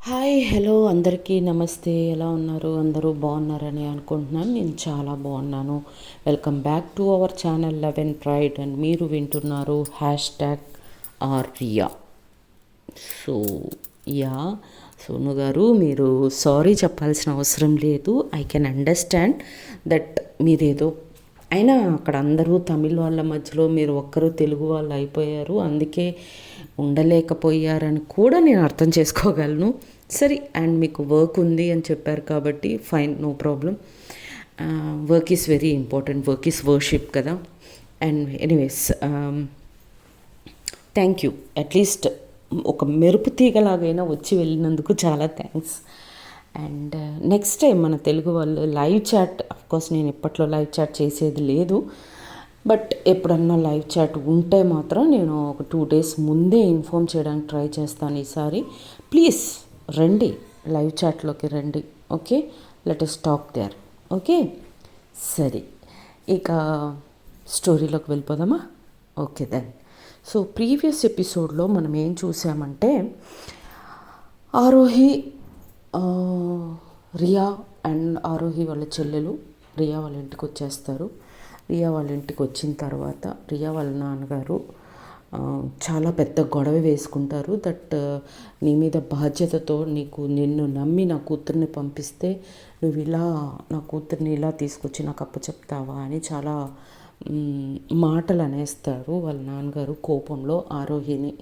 Hi hello అందరికీ నమస్తే. ఎలా ఉన్నారు? అందరూ బాగున్నారని అనుకుంటున్నాను. నేను చాలా బాగున్నాను. Welcome back to our channel love and pride and మీరు వింటున్నారు #RIA. సో యా సోను గారు, మీరు సారీ చెప్పాల్సిన అవసరం లేదు. ఐ కెన్ అండర్స్టాండ్ దట్ మీరేదో అయినా అక్కడ అందరూ తమిళ్ వాళ్ళ మధ్యలో మీరు ఒక్కరు తెలుగు వాళ్ళు అయిపోయారు, అందుకే ఉండలేకపోయారని కూడా నేను అర్థం చేసుకోగలను. సరే, అండ్ మీకు వర్క్ ఉంది అని చెప్పారు కాబట్టి fine, no problem. Work is very important, work is worship కదా. And anyways, thank you. At least ఒక మెరుపు తీగలాగైనా వచ్చి వెళ్ళినందుకు చాలా థ్యాంక్స్. అండ్ నెక్స్ట్ టైం మన తెలుగు వాళ్ళు లైవ్ చాట్, అఫ్కోర్స్ నేను ఇప్పట్లో లైవ్ చాట్ చేసేది లేదు, బట్ ఎప్పుడన్నా లైవ్ చాట్ ఉంటే మాత్రం నేను ఒక 2 days ముందే ఇన్ఫామ్ చేయడానికి ట్రై చేస్తాను. ఈసారి ప్లీజ్ రండి, లైవ్ చాట్లోకి రండి. Okay, let us talk there. Okay, సరే, ఇక స్టోరీలోకి వెళ్ళిపోదామా? Okay then. సో ప్రీవియస్ ఎపిసోడ్లో మనం ఏం చూసామంటే, ఆరోహి, రియా అండ్ ఆరోహి వాళ్ళ చెల్లెలు రియా వాళ్ళ ఇంటికి వచ్చేస్తారు. రియా వాళ్ళ ఇంటికి వచ్చిన తర్వాత రియా వాళ్ళ నాన్నగారు చాలా పెద్ద గొడవ వేసుకుంటారు. దట్ నీ మీద బాధ్యతతో నిన్ను నమ్మి నా కూతుర్ని పంపిస్తే నువ్వు ఇలా నా కూతుర్ని ఇలా తీసుకొచ్చి నాకు అప్పచెప్తావా అని చాలా మాటలు అనేస్తారు వాళ్ళ నాన్నగారు కోపంలో ఆరోహిని.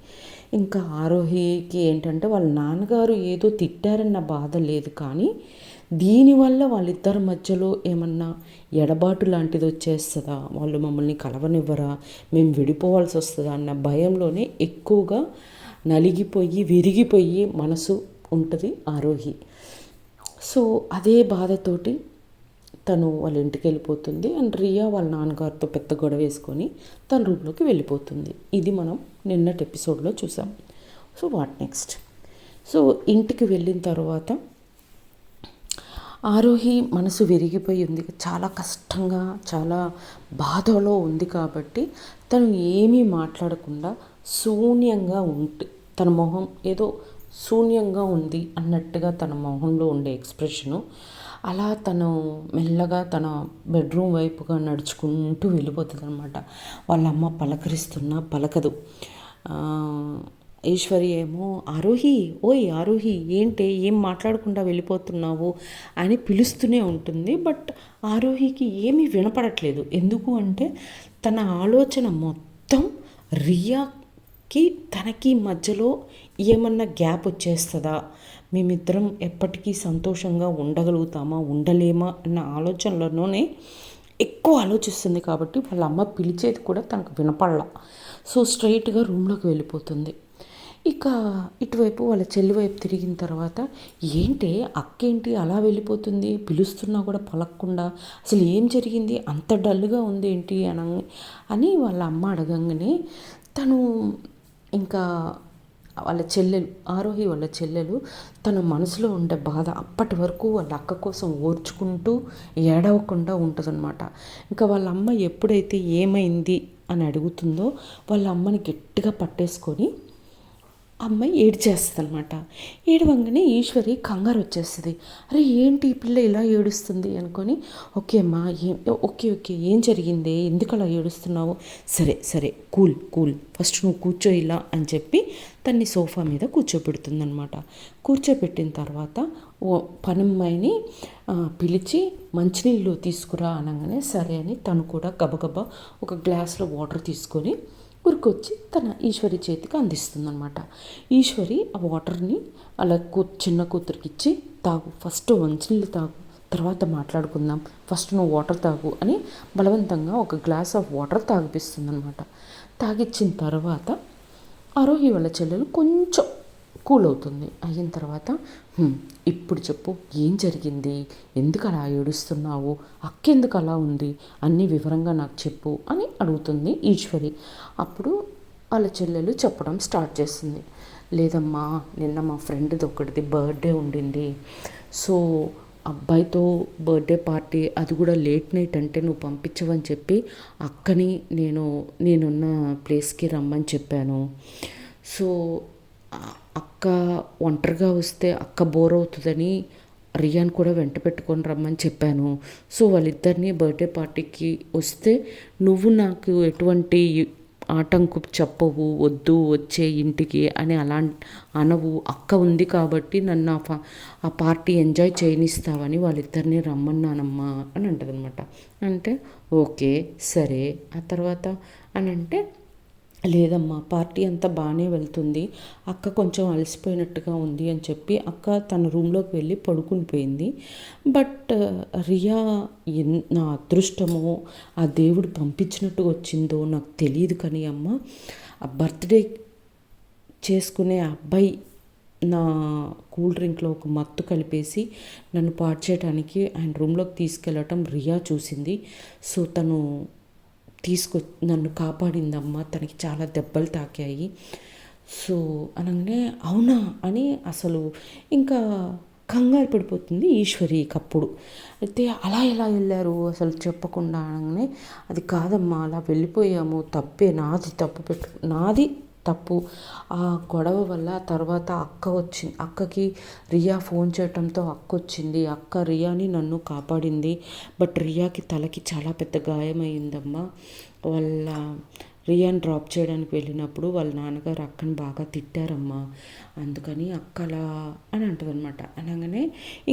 ఇంకా ఆరోహికి ఏంటంటే వాళ్ళ నాన్నగారు ఏదో తిట్టారన్న బాధ లేదు, కానీ దీనివల్ల వాళ్ళిద్దరి మధ్యలో ఏమన్నా ఎడబాటు లాంటిది వచ్చేస్తుందా, వాళ్ళు మమ్మల్ని కలవనివ్వరా, మేము విడిపోవాల్సి వస్తుందా అన్న భయంలోనే ఎక్కువగా నలిగిపోయి విరిగిపోయి మనసు ఉంటుంది ఆరోహి. సో అదే బాధతోటి తను వాళ్ళ ఇంటికి వెళ్ళిపోతుంది. అండ్ రియా వాళ్ళ నాన్నగారితో పెద్ద గొడవ వేసుకొని తన రూమ్లోకి వెళ్ళిపోతుంది. ఇది మనం నిన్నటి ఎపిసోడ్లో చూసాం. So what next? సో ఇంటికి వెళ్ళిన తర్వాత ఆరోహి మనసు విరిగిపోయి ఉంది, చాలా కష్టంగా చాలా బాధలో ఉంది కాబట్టి తను ఏమీ మాట్లాడకుండా శూన్యంగా ఉంటే, తన మొహం ఏదో శూన్యంగా ఉంది అన్నట్టుగా తన మొహంలో ఉండే ఎక్స్ప్రెషను, అలా తను మెల్లగా తన బెడ్రూమ్ వైపుగా నడుచుకుంటూ వెళ్ళిపోతుంది అనమాట. వాళ్ళ అమ్మ పలకరిస్తున్నా పలకదు. ఈశ్వరి ఏమో ఆరోహి, ఓయ్ ఆరోహి, ఏంటి ఏం మాట్లాడకుండా వెళ్ళిపోతున్నావు అని పిలుస్తూనే ఉంటుంది. బట్ ఆరోహికి ఏమీ వినపడట్లేదు. ఎందుకు అంటే తన ఆలోచన మొత్తం రియాకి తనకి మధ్యలో ఏమన్నా గ్యాప్ వచ్చేస్తుందా, మేమిద్దరం ఎప్పటికీ సంతోషంగా ఉండగలుగుతామా ఉండలేమా అన్న ఆలోచనలోనే ఎక్కువ ఆలోచిస్తుంది. కాబట్టి వాళ్ళ అమ్మ పిలిచేది కూడా తనకు వినపడలా. సో స్ట్రైట్గా రూమ్లోకి వెళ్ళిపోతుంది. ఇక ఇటువైపు వాళ్ళ చెల్లి వైపు తిరిగిన తర్వాత, ఏంటి అక్కేంటి అలా వెళ్ళిపోతుంది, పిలుస్తున్నా కూడా పలకకుండా, అసలు ఏం జరిగింది, అంత డల్గా ఉంది ఏంటి అని వాళ్ళ అమ్మ అడగంగానే తను ఇంకా వాళ్ళ చెల్లెలు ఆరోహి వాళ్ళ చెల్లెలు తన మనసులో ఉండే బాధ అప్పటి వరకు వాళ్ళ అక్క కోసం ఓర్చుకుంటూ ఏడవకుండా ఉంటుందన్నమాట. ఇంకా వాళ్ళ అమ్మ ఎప్పుడైతే ఏమైంది అని అడుగుతుందో వాళ్ళ అమ్మని గట్టిగా పట్టేసుకొని అమ్మాయి ఏడ్చేస్తుంది అనమాట. ఏడవంగానే ఈశ్వరి కంగారు వచ్చేస్తుంది. అరే ఏంటి ఈ పిల్ల ఇలా ఏడుస్తుంది అనుకొని, ఓకే అమ్మా ఓకే ఓకే ఏం జరిగింది, ఎందుకు అలా ఏడుస్తున్నావు, సరే సరే కూల్ కూల్, ఫస్ట్ నువ్వు కూర్చో ఇలా అని చెప్పి తన్ని సోఫా మీద కూర్చోబెడుతుందనమాట. కూర్చోబెట్టిన తర్వాత పనమ్మాయిని పిలిచి మంచినీళ్ళు తీసుకురా అనగానే సరే అని తను కూడా గబగబా ఒక గ్లాస్లో వాటర్ తీసుకొని ఉరికొచ్చి తన ఈశ్వరి చేతికి అందిస్తుందన్నమాట. ఈశ్వరి ఆ వాటర్ని అలా చిన్న కూతురికి ఇచ్చి, తాగు, ఫస్ట్ మంచినీళ్ళు తాగు, తర్వాత మాట్లాడుకుందాం, ఫస్ట్ నువ్వు వాటర్ తాగు అని బలవంతంగా ఒక గ్లాస్ ఆఫ్ వాటర్ తాగిపిస్తుందన్నమాట. తాగిచ్చిన తర్వాత ఆరోహి వాళ్ళ చెల్లెలు కొంచెం కూల్ అవుతుంది. అయిన తర్వాత ఇప్పుడు చెప్పు, ఏం జరిగింది, ఎందుకు అలా ఏడుస్తున్నావు, అక్కెందుకు అలా ఉంది, అన్నీ వివరంగా నాకు చెప్పు అని అడుగుతుంది ఈశ్వరి. అప్పుడు వాళ్ళ చెల్లెలు చెప్పడం స్టార్ట్ చేస్తుంది. లేదమ్మా, నిన్న మా ఫ్రెండ్ది ఒకటిది బర్త్డే ఉండింది. సో అబ్బాయితో బర్త్డే పార్టీ, అది కూడా లేట్ నైట్ అంటే నువ్వు పంపించవని చెప్పి అక్కని నేనున్న ప్లేస్కి రమ్మని చెప్పాను. సో అక్క ఒంటరిగా వస్తే అక్క బోర్ అవుతుందని రియాన్ కూడా వెంట పెట్టుకొని రమ్మని చెప్పాను. సో వాళ్ళిద్దరిని బర్త్డే పార్టీకి వస్తే నువ్వు నాకు ఎటువంటి ఆటంకు చెప్పవు, వద్దు వచ్చే ఇంటికి అని అలా అనవు. అక్క ఉంది కాబట్టి నన్ను ఆ పార్టీ ఎంజాయ్ చేయనిస్తావని వాళ్ళిద్దరిని రమ్మన్నానమ్మా అని అంటదనమాట. అంటే ఓకే సరే ఆ తర్వాత అని అంటే, లేదమ్మా పార్టీ అంతా బాగానే వెళ్తుంది, అక్క కొంచెం అలసిపోయినట్టుగా ఉంది అని చెప్పి అక్క తన రూమ్లోకి వెళ్ళి పడుకుని పోయింది. బట్ రియా నా అదృష్టమో ఆ దేవుడు పంపించినట్టుగా వచ్చిందో నాకు తెలియదు కానీ అమ్మ, ఆ బర్త్డే చేసుకునే అబ్బాయి నా కూల్ డ్రింక్లో ఒక మత్తు కలిపేసి నన్ను పాడు చేయడానికి ఆయన రూమ్లోకి తీసుకెళ్ళటం రియా చూసింది. సో తను నన్ను కాపాడిందమ్మ, తనకి చాలా దెబ్బలు తాకాయి. సో అనగానే అవునా అని అసలు ఇంకా కంగారు పడిపోతుంది ఈశ్వరికప్పుడు. అయితే అలా ఎలా వెళ్ళారు అసలు చెప్పకుండా అనగానే, అది కాదమ్మా అలా వెళ్ళిపోయాము, తప్పే నాది తప్పు. ఆ గొడవ వల్ల తర్వాత అక్కకి రియా ఫోన్ చేయటంతో అక్క వచ్చింది. అక్క రియాని నన్ను కాపాడింది. బట్ రియాకి తలకి చాలా పెద్ద గాయమైందమ్మా. వాళ్ళ రియాని డ్రాప్ చేయడానికి వెళ్ళినప్పుడు వాళ్ళ నాన్నగారు అక్కని బాగా తిట్టారమ్మా, అందుకని అక్కలా అని అంటదనమాట. అనగానే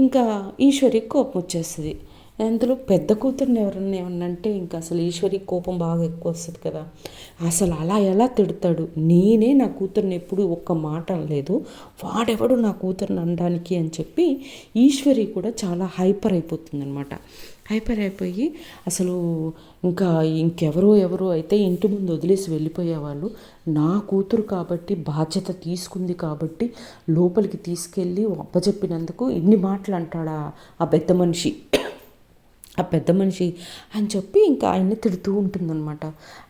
ఇంకా ఈశ్వరికి కోపం వచ్చేస్తుంది. అందులో పెద్ద కూతుర్ని ఎవరన్నా ఏమన్నా అంటే ఇంకా అసలు ఈశ్వరి కోపం బాగా ఎక్కువ వస్తుంది కదా. అసలు అలా ఎలా తిడతాడు, నేనే నా కూతుర్ని ఎప్పుడు ఒక్క మాట అనలేదు, వాడెవడు నా కూతుర్ని అనడానికి అని చెప్పి ఈశ్వరి కూడా చాలా హైపర్ అయిపోతుంది అనమాట. హైపర్ అయిపోయి అసలు ఇంకెవరో అయితే ఇంటి ముందు వదిలేసి వెళ్ళిపోయేవాళ్ళు, నా కూతురు కాబట్టి బాధ్యత తీసుకుంది కాబట్టి లోపలికి తీసుకెళ్ళి అప్పచెప్పినందుకు ఇన్ని మాటలు అంటాడా ఆ పెద్ద మనిషి అని చెప్పి ఇంకా ఆయన్ని తిడుతూ ఉంటుందన్నమాట.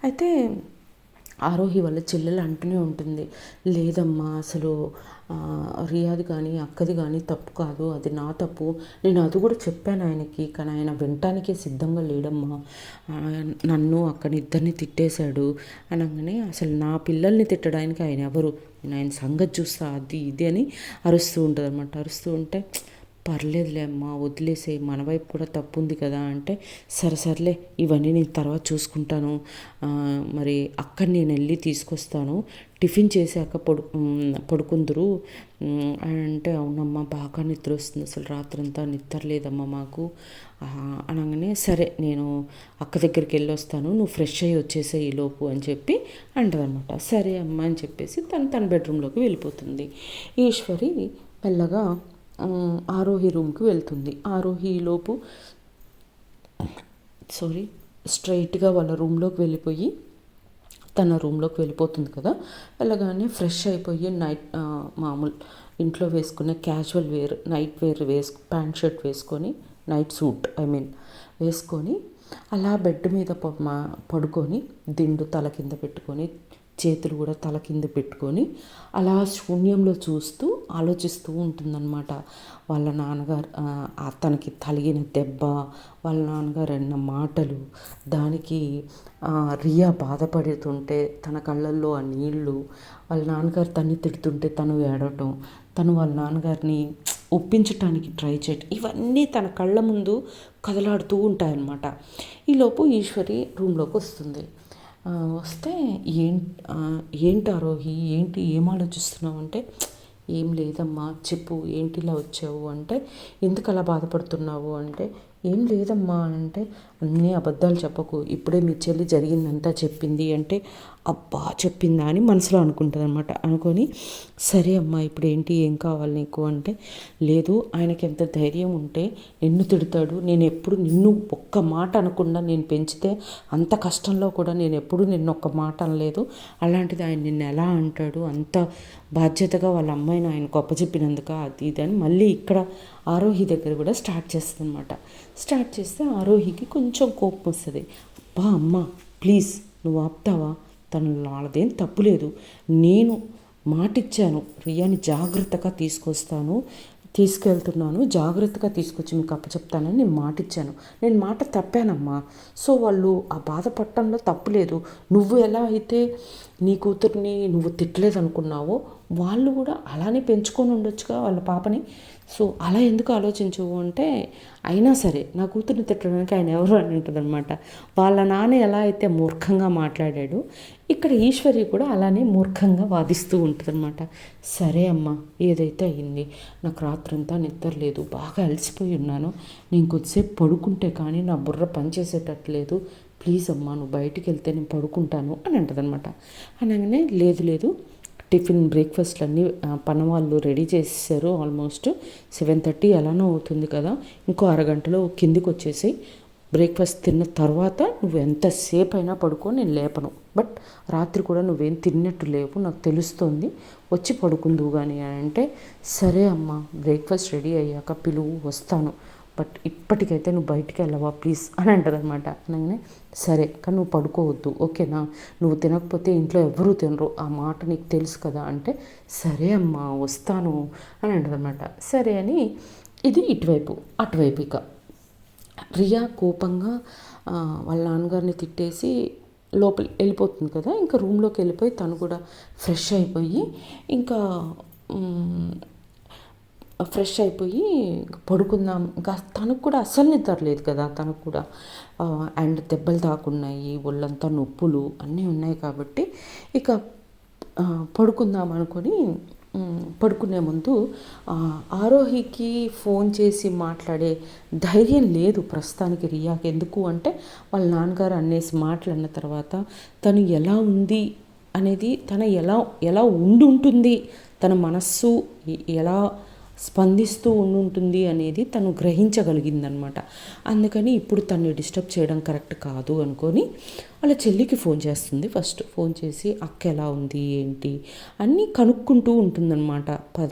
అయితే ఆరోహి వాళ్ళ చెల్లెలు అంటూనే ఉంటుంది, లేదమ్మా అసలు రియాది కానీ అక్కది కానీ తప్పు కాదు, అది నా తప్పు, నేను అది కూడా చెప్పాను ఆయనకి, కానీ ఆయన వినటానికే సిద్ధంగా లేడమ్మా, నన్ను అక్కని ఇద్దరిని తిట్టేశాడు అనగానే, అసలు నా పిల్లల్ని తిట్టడానికి ఆయన ఎవరు, నేను ఆయన సంగతి చూస్తా అది ఇది అని అరుస్తూ ఉంటుంది అనమాట. అరుస్తూ ఉంటే పర్లేదులే అమ్మా వదిలేసే, మన వైపు కూడా తప్పు ఉంది కదా అంటే, సరేలే ఇవన్నీ నేను తర్వాత చూసుకుంటాను, మరి అక్కడ నేను వెళ్ళి తీసుకొస్తాను, టిఫిన్ చేశాక పడుకుందరు అంటే, అవునమ్మా బాగా నిద్ర వస్తుంది, అసలు రాత్రంతా నిద్ర లేదమ్మా మాకు అనగానే, సరే నేను అక్క దగ్గరికి వెళ్ళి వస్తాను, నువ్వు ఫ్రెష్ అయ్యి వచ్చేసే ఈలోపు అని చెప్పి అంటదనమాట. సరే అమ్మ అని చెప్పేసి తన బెడ్రూమ్లోకి వెళ్ళిపోతుంది. ఈశ్వరి మెల్లగా ఆరోహి రూమ్కి వెళ్తుంది. ఆరోహిలోపు స్ట్రైట్గా వాళ్ళ రూమ్లోకి వెళ్ళిపోయి తన రూమ్లోకి వెళ్ళిపోతుంది కదా. వెళ్ళగానే ఫ్రెష్ అయిపోయి మామూలు ఇంట్లో వేసుకునే casual wear night wear pant shirt వేసుకొని, నైట్ సూట్ వేసుకొని అలా బెడ్ మీద పడుకొని దిండు తల కింద పెట్టుకొని చేతులు కూడా తల కింద పెట్టుకొని అలా శూన్యంలో చూస్తూ ఆలోచిస్తూ ఉంటుందన్నమాట. వాళ్ళ నాన్నగారు తనకి తగిలిన దెబ్బ, వాళ్ళ నాన్నగారు అన్న మాటలు, దానికి రియా బాధపడుతుంటే తన కళ్ళల్లో ఆ నీళ్ళు, వాళ్ళ నాన్నగారు తన్ని తిడుతుంటే తను ఏడవటం, తను వాళ్ళ నాన్నగారిని ఒప్పించటానికి ట్రై చేయటం, ఇవన్నీ తన కళ్ళ ముందు కదలాడుతూ ఉంటాయన్నమాట. ఈలోపు ఈశ్వరి రూమ్లోకి వస్తుంది. వస్తే ఏంటి ఆరోహి ఏం ఆలోచిస్తున్నావు అంటే, ఏం లేదమ్మా చెప్పు ఏంటి ఇలా వచ్చావు అంటే, ఎందుకు అలా బాధపడుతున్నావు అంటే, ఏం లేదమ్మా అంటే, అన్నీ అబద్ధాలు చెప్పకు, ఇప్పుడే మీ చెల్లి జరిగిందంతా చెప్పింది అంటే, అబ్బా చెప్పిందా అని మనసులో అనుకుంటుంది అనమాట. అనుకొని సరే అమ్మా ఇప్పుడు ఏంటి ఏం కావాలి నీకు అంటే, లేదు ఆయనకి ఎంత ధైర్యం ఉంటే నిన్ను తిడతాడు, నేను ఎప్పుడు నిన్ను ఒక్క మాట అనకుండా నేను పెంచితే అంత కష్టంలో కూడా నేను ఎప్పుడు నిన్ను ఒక్క మాట అనలేదు, అలాంటిది ఆయన నిన్ను ఎలా అంటాడు, అంత బాధ్యతగా వాళ్ళ అమ్మాయిని ఆయన గొప్పచెప్పినందుక అది ఇది అని మళ్ళీ ఇక్కడ ఆరోహి దగ్గర కూడా స్టార్ట్ చేస్తుంది అనమాట. స్టార్ట్ చేస్తే ఆరోహికి కొంచెం కోపం వస్తుంది. అబ్బా అమ్మ ప్లీజ్ నువ్వు ఆపుతావా, వాళ్ళదేం తప్పులేదు, నేను మాటిచ్చాను రియాని జాగ్రత్తగా తీసుకెళ్తున్నాను, జాగ్రత్తగా తీసుకొచ్చి మీకు అప్పచెప్తానని నేను మాటిచ్చాను, నేను మాట తప్పానమ్మా, సో వాళ్ళు ఆ బాధపడటంలో తప్పులేదు, నువ్వు ఎలా అయితే నీ కూతుర్ని నువ్వు తిట్టలేదు అనుకున్నావో వాళ్ళు కూడా అలానే పెంచుకొని ఉండొచ్చుగా వాళ్ళ పాపని. సో అలా ఎందుకు ఆలోచించవు అంటే, అయినా సరే నా కూతుర్ని తిట్టడానికి ఆయన ఎవరు అని ఉంటుందన్నమాట. వాళ్ళ నాన్న ఎలా అయితే మూర్ఖంగా మాట్లాడాడు, ఇక్కడ ఈశ్వరి కూడా అలానే మూర్ఖంగా వాదిస్తూ ఉంటుందన్నమాట. సరే అమ్మా, ఏదైతే అయింది, నాకు రాత్రంతా నిద్ర లేదు, బాగా అలసిపోయి ఉన్నాను, నేను కొద్దిసేపు పడుకుంటే కానీ నా బుర్ర పనిచేసేటట్లేదు, ప్లీజ్ అమ్మా నువ్వు బయటికి వెళ్తే నేను పడుకుంటాను అని అంటదనమాట. అనగానే లేదు లేదు, టిఫిన్ బ్రేక్ఫాస్ట్లు అన్నీ పనవాళ్ళు రెడీ చేసేసారు, ఆల్మోస్ట్ 7:30 ఎలానో అవుతుంది కదా, ఇంకో అరగంటలో కిందికి వచ్చేసి బ్రేక్ఫాస్ట్ తిన్న తర్వాత నువ్వు ఎంతసేపు అయినా పడుకో, నేను లేపను, బట్ రాత్రి కూడా నువ్వేం తిన్నట్టు లేవు, నాకు తెలుస్తోంది, వచ్చి పడుకుందువు కానీ అని అంటే, సరే అమ్మ బ్రేక్ఫాస్ట్ రెడీ అయ్యాక పిలువు వస్తాను, బట్ ఇప్పటికైతే నువ్వు బయటికి వెళ్ళవా ప్లీజ్ అని అంటదనమాట. అనగానే సరే కానీ నువ్వు పడుకోవద్దు ఓకేనా, నువ్వు తినకపోతే ఇంట్లో ఎవరూ తినరు, ఆ మాట నీకు తెలుసు కదా అంటే, సరే అమ్మా వస్తాను అని అంటదనమాట. సరే అని ఇది ఇటువైపు. అటువైపు ఇక రియా కోపంగా వాళ్ళ నాన్నగారిని తిట్టేసి లోపలి వెళ్ళిపోతుంది కదా, ఇంకా రూమ్లోకి వెళ్ళిపోయి తను కూడా ఫ్రెష్ అయిపోయి ఇంకా పడుకుందాం, ఇంకా తనకు కూడా అస్సలు నిద్ర లేదు కదా తనకు కూడా, అండ్ దెబ్బలు తాకున్నాయి, ఒళ్ళంతా నొప్పులు అన్నీ ఉన్నాయి కాబట్టి ఇక పడుకుందాం అనుకొని పడుకునే ముందు ఆరోహికి ఫోన్ చేసి మాట్లాడే ధైర్యం లేదు ప్రస్తుతానికి రియాకి. ఎందుకు అంటే వాళ్ళ నాన్నగారు అనేసి మాటలు అన్న తర్వాత తను ఎలా ఉంది అనేది, తన ఎలా ఎలా ఉంటుంది, తన మనస్సు ఎలా స్పందిస్తూ ఉండుంటుంది అనేది తను గ్రహించగలిగిందనమాట. అందుకని ఇప్పుడు తను డిస్టర్బ్ చేయడం కరెక్ట్ కాదు అనుకొని వాళ్ళ చెల్లికి ఫోన్ చేస్తుంది. ఫస్ట్ ఫోన్ చేసి అక్క ఎలా ఉంది ఏంటి అన్నీ కనుక్కుంటూ ఉంటుందన్నమాట.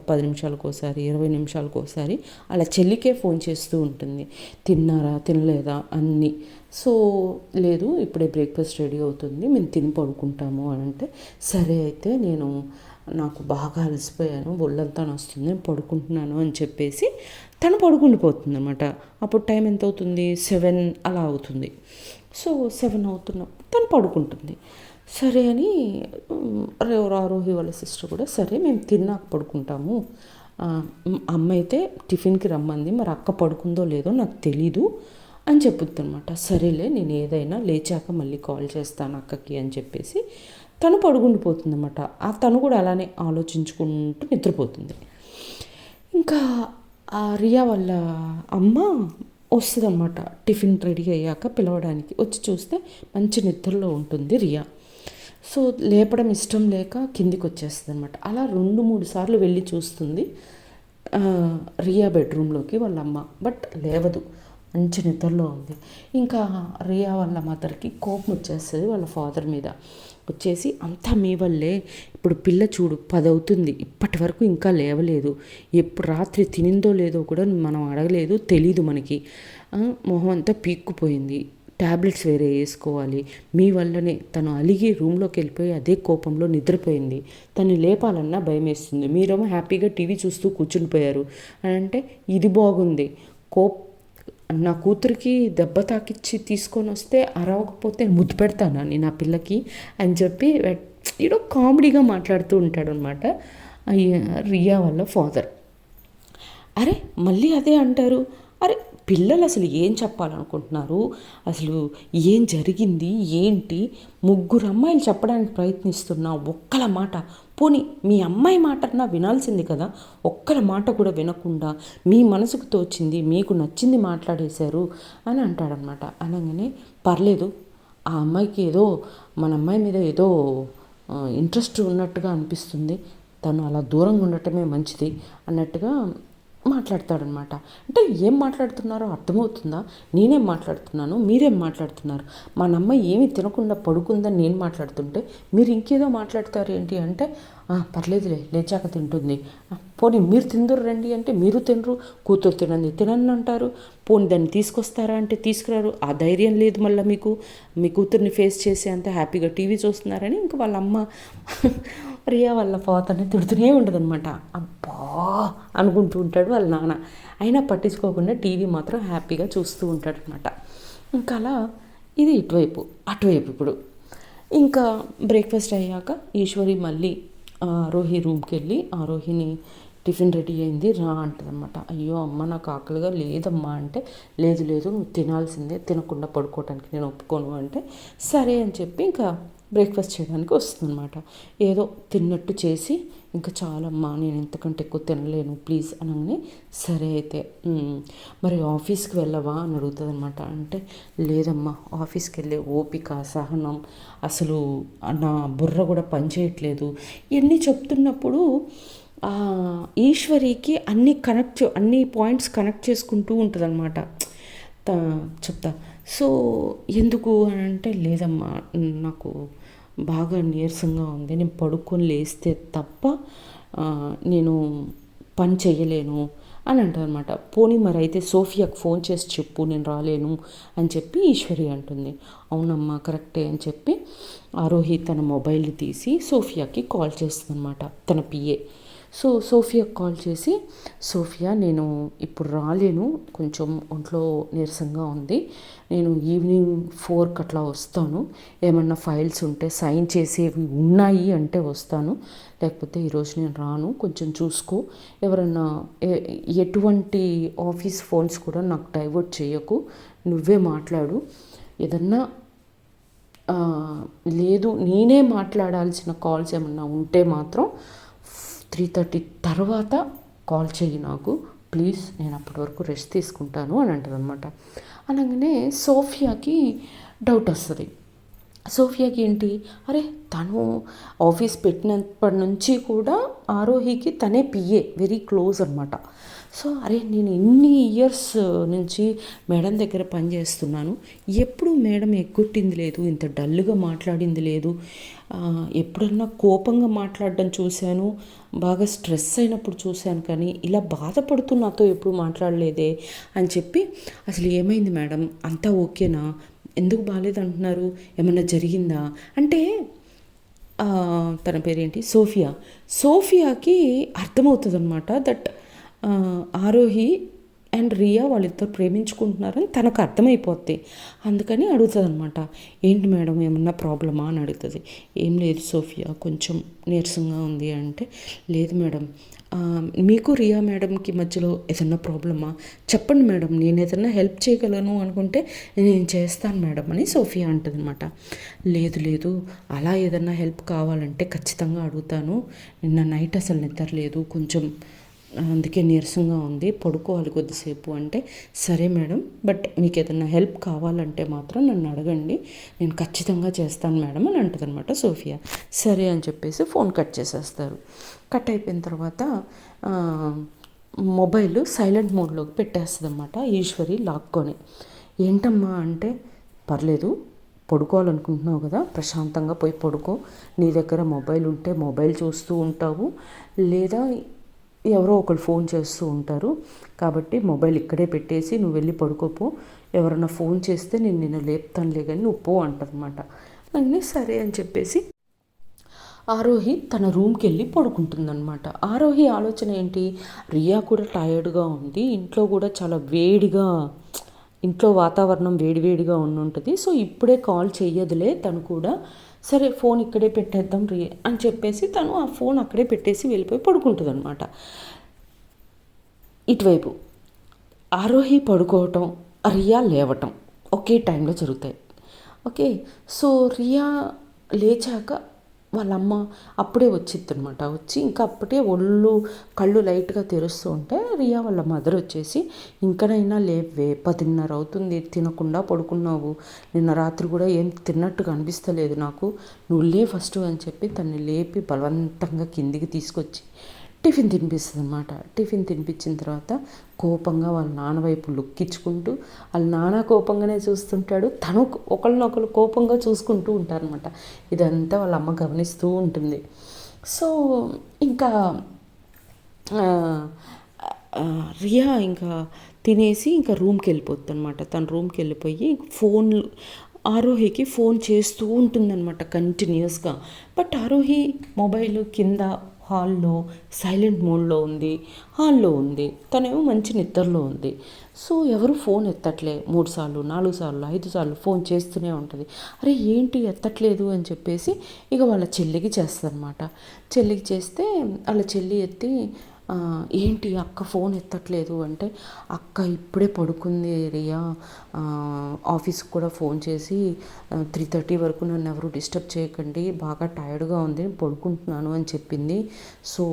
10 నిమిషాలకు ఒకసారి 20 నిమిషాలకు ఒకసారి వాళ్ళ చెల్లికే ఫోన్ చేస్తూ ఉంటుంది, తిన్నారా తినలేదా అన్నీ. సో లేదు ఇప్పుడే బ్రేక్ఫాస్ట్ రెడీ అవుతుంది, మేము తిని పడుకుంటాము అని అంటే, సరే అయితే నాకు బాగా అలసిపోయాను, ఒళ్ళంతా వస్తుంది, నేను పడుకుంటున్నాను అని చెప్పేసి తను పడుకుండిపోతుంది అనమాట. అప్పుడు టైం ఎంత అవుతుంది, 7 అలా అవుతుంది. సో 7 అవుతున్నప్పుడు తను పడుకుంటుంది. సరే అని ఆరోహి వాళ్ళ సిస్టర్ కూడా సరే మేము తిన్నాక పడుకుంటాము, అమ్మ అయితే టిఫిన్కి రమ్మంది, మరి అక్క పడుకుందో లేదో నాకు తెలీదు అని చెప్పుద్ది అనమాట. సరేలే నేను ఏదైనా లేచాక మళ్ళీ కాల్ చేస్తాను అక్కకి అని చెప్పేసి తను పడుకుండిపోతుంది అనమాట. తను కూడా అలానే ఆలోచించుకుంటూ నిద్రపోతుంది. ఇంకా ఆ రియా వాళ్ళ అమ్మ వస్తుంది అనమాట టిఫిన్ రెడీ అయ్యాక పిలవడానికి. వచ్చి చూస్తే మంచి నిద్రలో ఉంటుంది రియా. సో లేపడం ఇష్టం లేక కిందికి వచ్చేస్తుంది అనమాట. అలా 2-3 సార్లు వెళ్ళి చూస్తుంది రియా బెడ్రూమ్లోకి వాళ్ళ అమ్మ, బట్ లేవదు, మంచి నిద్రలో ఉంది. ఇంకా రియా వాళ్ళ మదర్కి కోపం వచ్చేస్తుంది వాళ్ళ ఫాదర్ మీద. వచ్చేసి అంతా మీ వల్లే, ఇప్పుడు పిల్ల చూడు 10 అవుతుంది ఇప్పటి వరకు ఇంకా లేవలేదు, ఎప్పుడు రాత్రి తినిందో లేదో కూడా మనం అడగలేదు, తెలీదు మనకి, మొహం అంతా పీక్కుపోయింది, ట్యాబ్లెట్స్ వేరే వేసుకోవాలి, మీ వల్లనే తను అలిగి రూమ్లోకి వెళ్ళిపోయి అదే కోపంలో నిద్రపోయింది, తను లేపాలన్నా భయం వేస్తుంది, మీరేమో హ్యాపీగా టీవీ చూస్తూ కూర్చునిపోయారు అని అంటే, ఇది బాగుంది, నా కూతురికి దెబ్బ తాకిచ్చి తీసుకొని వస్తే అరవకపోతే ముద్దు పెడతానా నేను ఆ పిల్లకి అని చెప్పి కామెడీగా మాట్లాడుతూ ఉంటాడు అనమాట రియా వాళ్ళ ఫాదర్. అరే మళ్ళీ అదే అంటారు, అరే పిల్లలు అసలు ఏం చెప్పాలనుకుంటున్నారు, అసలు ఏం జరిగింది ఏంటి, 3 అమ్మాయిలు చెప్పడానికి ప్రయత్నిస్తున్నా ఒక్కల మాట, పోనీ మీ అమ్మాయి మాటన్నా వినాల్సింది కదా, ఒక్కల మాట కూడా వినకుండా మీ మనసుకు తోచింది మీకు నచ్చింది మాట్లాడేశారు అని అంటాడనమాట. అనగానే పర్లేదు, ఆ అమ్మాయికి ఏదో మన అమ్మాయి మీద ఏదో ఇంట్రెస్ట్ ఉన్నట్టుగా అనిపిస్తుంది, తను అలా దూరంగా ఉండటమే మంచిది అన్నట్టుగా మాట్లాడతాడనమాట. అంటే ఏం మాట్లాడుతున్నారో అర్థమవుతుందా, నేనేం మాట్లాడుతున్నాను మీరేం మాట్లాడుతున్నారు, మా అమ్మాయి ఏమీ తినకుండా పడుకుందని నేను మాట్లాడుతుంటే మీరు ఇంకేదో మాట్లాడతారు ఏంటి అంటే, పర్లేదులే లేచాక తింటుంది, పోనీ మీరు తిందురు రండి అంటే మీరు తినరు, కూతురు తినని అంటారు, పోనీ దాన్ని తీసుకొస్తారా అంటే తీసుకురారు, ఆ ధైర్యం లేదు మళ్ళీ మీకు, మీ కూతుర్ని ఫేస్ చేసి అంత హ్యాపీగా టీవీ చూస్తున్నారని ఇంకా వాళ్ళ అమ్మ రియా వాళ్ళ ఫాదర్ని తిడుతూనే ఉండదనమాట. అబ్బా అనుకుంటూ ఉంటాడు వాళ్ళ నాన్న, అయినా పట్టించుకోకుండా టీవీ మాత్రం హ్యాపీగా చూస్తూ ఉంటాడు అనమాట. ఇంకా అలా ఇది ఇటువైపు. అటువైపు ఇప్పుడు ఇంకా బ్రేక్ఫాస్ట్ అయ్యాక ఈశ్వరి మళ్ళీ ఆరోహి రూమ్కి వెళ్ళి ఆరోహిని టిఫిన్ రెడీ అయింది రా అంటదనమాట. అయ్యో అమ్మ నాకు ఆకలిగా లేదమ్మా అంటే, లేదు లేదు నువ్వు తినాల్సిందే, తినకుండా పడుకోవటానికి నేను ఒప్పుకోను అంటే, సరే అని చెప్పి ఇంకా బ్రేక్ఫాస్ట్ చేయడానికి వస్తుందన్నమాట. ఏదో తిన్నట్టు చేసి ఇంకా చాలమ్మా నేను ఇంతకంటే ఎక్కువ తినలేను ప్లీజ్ అనగానే, సరే అయితే మరి ఆఫీస్కి వెళ్ళవా అని అడుగుతుంది అనమాట. అంటే లేదమ్మా ఆఫీస్కి వెళ్ళే ఓపిక సహనం అసలు నా బుర్ర కూడా పనిచేయట్లేదు ఇవన్నీ చెప్తున్నప్పుడు ఈశ్వరికి అన్ని పాయింట్స్ కనెక్ట్ చేసుకుంటూ ఉంటుంది అనమాట. చెప్తా. సో ఎందుకు అని అంటే, లేదమ్మా నాకు బాగా నీరసంగా ఉంది, నేను పడుకొని లేస్తే తప్ప నేను పని చెయ్యలేను అని అంటారనమాట. పోనీ మరి అయితే సోఫియాకి ఫోన్ చేసి చెప్పు నేను రాలేను అని చెప్పి ఈశ్వరి అంటుంది. అవునమ్మా కరెక్టే అని చెప్పి ఆరోహి తన మొబైల్ని తీసి సోఫియాకి కాల్ చేస్తుందన్నమాట, తన పిఏ. సో సోఫియాకి కాల్ చేసి, సోఫియా నేను ఇప్పుడు రాలేను, కొంచెం ఒంట్లో నీరసంగా ఉంది, నేను ఈవినింగ్ 4కి అట్లా వస్తాను, ఏమన్నా ఫైల్స్ ఉంటే సైన్ చేసేవి ఉన్నాయి అంటే వస్తాను, లేకపోతే ఈరోజు నేను రాను, కొంచెం చూసుకో, ఎవరన్నా ఎటువంటి ఆఫీస్ ఫోన్స్ కూడా నాకు డైవర్ట్ చేయకు, నువ్వే మాట్లాడు, ఏదన్నా లేదు నేనే మాట్లాడాల్సిన కాల్స్ ఏమన్నా ఉంటే మాత్రం 3:30 తర్వాత కాల్ చెయ్యి నాకు ప్లీజ్, నేను అప్పటి వరకు రెస్ట్ తీసుకుంటాను అని అంటదనమాట. అనగానే సోఫియాకి డౌట్ వస్తుంది. సోఫియాకి ఏంటి, అరే తను ఆఫీస్ పెట్టినప్పటి నుంచి కూడా ఆరోహికి తనే పిఏ, వెరీ క్లోజ్ అనమాట. సో అరే నేను ఇన్ని ఇయర్స్ నుంచి మేడం దగ్గర పనిచేస్తున్నాను, ఎప్పుడు మేడం ఎగ్గొట్టింది లేదు, ఇంత డల్గా మాట్లాడింది లేదు, ఎప్పుడన్నా కోపంగా మాట్లాడడం చూశాను, బాగా స్ట్రెస్ అయినప్పుడు చూశాను, కానీ ఇలా బాధపడుతూ నాతో ఎప్పుడు మాట్లాడలేదే అని చెప్పి, అసలు ఏమైంది మేడం అంతా ఓకేనా, ఎందుకు బాగాలేదంటున్నారు, ఏమన్నా జరిగిందా అంటే, తన పేరేంటి సోఫియాకి అర్థమవుతుంది అనమాట దట్ ఆరోహి అండ్ రియా వాళ్ళిద్దరు ప్రేమించుకుంటున్నారని తనకు అర్థమైపోద్ది. అందుకని అడుగుతుంది అనమాట, ఏంటి మేడం ఏమన్నా ప్రాబ్లమా అని అడుగుతుంది. ఏం లేదు సోఫియా కొంచెం నీరసంగా ఉంది అంటే, లేదు మేడం మీకు రియా మేడంకి మధ్యలో ఏదన్నా ప్రాబ్లమా చెప్పండి మేడం, నేను ఏదన్నా హెల్ప్ చేయగలను అనుకుంటే నేను చేస్తాను మేడం అని సోఫియా అంటుంది అనమాట. లేదు లేదు అలా ఏదన్నా హెల్ప్ కావాలంటే ఖచ్చితంగా అడుగుతాను, నిన్న నైట్ అసలు నిద్ర లేదు, కొంచెం అందుకే నీరసంగా ఉంది, పడుకోవాలి కొద్దిసేపు అంటే, సరే మేడం బట్ మీకు ఏదైనా హెల్ప్ కావాలంటే మాత్రం నన్ను అడగండి, నేను ఖచ్చితంగా చేస్తాను మేడం అని అంటుంది అనమాట సోఫియా. సరే అని చెప్పేసి ఫోన్ కట్ చేసేస్తారు. కట్ అయిపోయిన తర్వాత మొబైల్ సైలెంట్ మోడ్లోకి పెట్టేస్తుంది అనమాట ఈశ్వరి లాక్కొని. ఏంటమ్మా అంటే, పర్లేదు పడుకోవాలనుకుంటున్నావు కదా ప్రశాంతంగా పోయి పడుకో, నీ దగ్గర మొబైల్ ఉంటే మొబైల్ చూస్తూ ఉంటావు, లేదా ఎవరో ఒకరు ఫోన్ చేస్తూ ఉంటారు, కాబట్టి మొబైల్ ఇక్కడే పెట్టేసి నువ్వు వెళ్ళి పడుకోపో, ఎవరైనా ఫోన్ చేస్తే నేను నిన్ను లేపుతానులే కానీ నువ్వు పో అంటదన్నమాట. అన్నీ సరే అని చెప్పేసి ఆరోహి తన రూమ్కి వెళ్ళి పడుకుంటుందన్నమాట. ఆరోహి ఆలోచన ఏంటి, రియా కూడా టైర్డ్గా ఉంది, ఇంట్లో కూడా చాలా వేడిగా, ఇంట్లో వాతావరణం వేడివేడిగా ఉంటుంది, సో ఇప్పుడే కాల్ చెయ్యదులే తను కూడా, సరే ఫోన్ ఇక్కడే పెట్టేద్దాం అని చెప్పేసి తను ఆ ఫోన్ అక్కడే పెట్టేసి వెళ్ళిపోయి పడుకుంటుంది అనమాట. ఇటువైపు ఆరోహి పడుకోవటం, రియా లేవటం ఒకే టైంలో జరుగుతాయి. ఓకే, సో రియా లేచాక వాళ్ళమ్మ అప్పుడే వచ్చిద్ది అనమాట. వచ్చి ఇంకా అప్పుడే కళ్ళు లైట్గా తెరుస్తూ ఉంటే రియా వాళ్ళ మదర్ వచ్చేసి, ఇంకనైనా లేవే 10:30 అవుతుంది, తినకుండా పడుకున్నావు, నిన్న రాత్రి కూడా ఏం తిన్నట్టుగా అనిపిస్తలేదు నాకు, నువ్వు లే ఫస్ట్ అని చెప్పి తన్ని లేపి బలవంతంగా కిందికి తీసుకొచ్చి టిఫిన్ తినిపిస్తుంది అనమాట. టిఫిన్ తినిపించిన తర్వాత కోపంగా వాళ్ళ నాన్న వైపు లుక్కించుకుంటూ, వాళ్ళ నాన్న కోపంగానే చూస్తుంటాడు, తను ఒకరినొకరు కోపంగా చూసుకుంటూ ఉంటారనమాట. ఇదంతా వాళ్ళ అమ్మ గమనిస్తూ ఉంటుంది. సో ఇంకా రియా ఇంకా తినేసి ఇంకా రూమ్కి వెళ్ళిపోతుంది అనమాట. తన రూమ్కి వెళ్ళిపోయి ఆరోహికి ఫోన్ చేస్తూ ఉంటుందన్నమాట కంటిన్యూస్గా. బట్ ఆరోహి మొబైల్ కింద హాల్లో సైలెంట్ మోడ్లో ఉంది, హాల్లో ఉంది, తనేమో మంచి నిద్రలో ఉంది. సో ఎవరు ఫోన్ ఎత్తట్లే, 3 సార్లు 4 సార్లు 5 సార్లు ఫోన్ చేస్తూనే ఉంటుంది. అరే ఏంటి ఎత్తట్లేదు అని చెప్పేసి ఇక వాళ్ళ చెల్లికి చేస్తుందన్నమాట. చెల్లికి చేస్తే వాళ్ళ చెల్లి ఎత్తి ఏంటి అక్క ఫోన్ ఎత్తట్లేదు అంటే, అక్క ఇప్పుడే పడుకుంది రియా, ఆఫీస్కి కూడా ఫోన్ చేసి 3:30 వరకు నన్ను ఎవరు డిస్టర్బ్ చేయకండి, బాగా టైర్డ్గా ఉంది, పడుకుంటున్నాను అని చెప్పింది. సో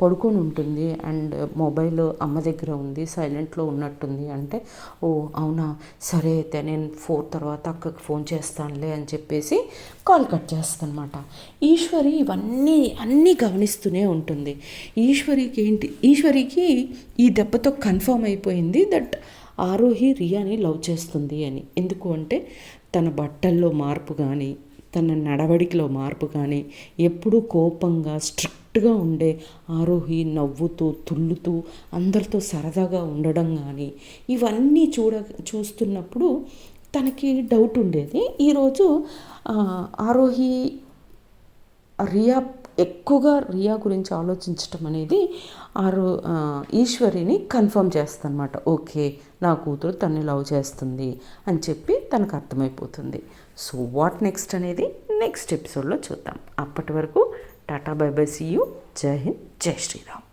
పడుకొని ఉంటుంది అండ్ మొబైల్ అమ్మ దగ్గర ఉంది, సైలెంట్లో ఉన్నట్టుంది అంటే, ఓ అవునా సరే అయితే నేను 4 తర్వాత అక్కకి ఫోన్ చేస్తానులే అని చెప్పేసి కాల్ కట్ చేస్తాను అనమాట. ఈశ్వరి ఇవన్నీ అన్నీ గమనిస్తూనే ఉంటుంది. ఈశ్వరికి ఈ దెబ్బతో కన్ఫర్మ్ అయిపోయింది దట్ ఆరోహి రియాని లవ్ చేస్తుంది అని. ఎందుకు అంటే తన బట్టల్లో మార్పు కానీ, తన నడవడికలో మార్పు కానీ, ఎప్పుడూ కోపంగా స్ట్రిక్ట్గా ఉండే ఆరోహి నవ్వుతూ తుల్లుతూ అందరితో సరదాగా ఉండడం కానీ, ఇవన్నీ చూస్తున్నప్పుడు తనకి డౌట్ ఉండేది. ఈరోజు ఆరోహి ఎక్కువగా రియా గురించి ఆలోచించటం అనేది ఈశ్వరిని కన్ఫర్మ్ చేస్తుందన్నమాట. ఓకే నా కూతురు తన్ని లవ్ చేస్తుంది అని చెప్పి తనకు అర్థమైపోతుంది. సో వాట్ నెక్స్ట్ అనేది నెక్స్ట్ ఎపిసోడ్లో చూద్దాం. అప్పటి వరకు tata bye bye, see you, జై హింద్, జై శ్రీరామ్.